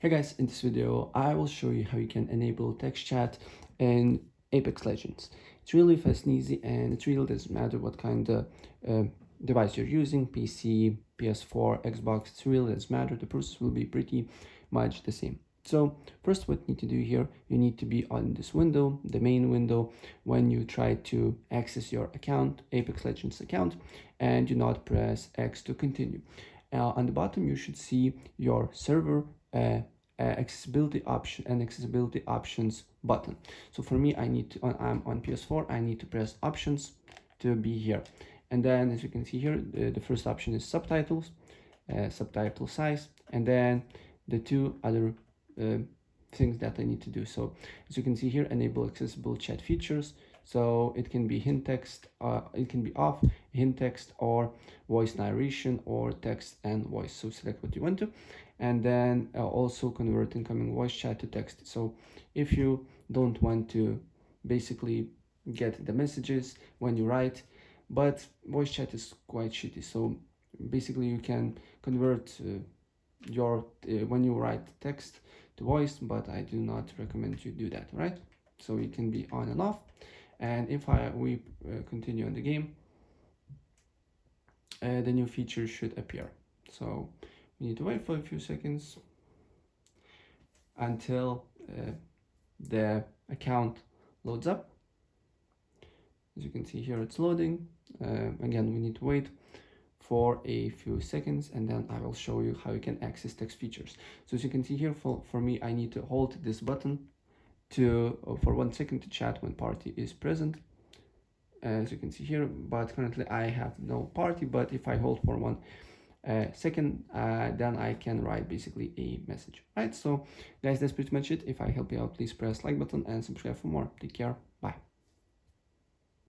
Hey guys, in this video I will show you how you can enable text chat in Apex Legends. It's really fast and easy, and it really doesn't matter what kind of device you're using, PC, PS4, Xbox. It really doesn't matter. The process will be pretty much the same. So first, what you need to do here, you need to be on this window, the main window, when you try to access your account, Apex Legends account, and do not press X to continue. On the bottom you should see your server accessibility options button. So for me, I'm on PS4, I need to press options to be here. And then as you can see here, the first option is subtitles, subtitle size, and then the two other things that I need to do. So as you can see here, enable accessible chat features. So it can be hint text, it can be off, hint text, or voice narration, or text and voice. So select what you want to, and then also convert incoming voice chat to text. So if you don't want to basically get the messages when you write, but voice chat is quite shitty, so basically you can convert your when you write text to voice, but I do not recommend you do that, right? So it can be on and off. And if we continue on the game, the new feature should appear. So we need to wait for a few seconds until the account loads up. As you can see here, it's loading. Again, we need to wait for a few seconds, and then I will show you how you can access text features. So as you can see here, for me, I need to hold this button for 1 second to chat when party is present, as you can see here, but currently I have no party. But if I hold for 1 second, then I can write basically a message, right? So guys, that's pretty much it. If I help you out, please press like button and subscribe for more. Take care.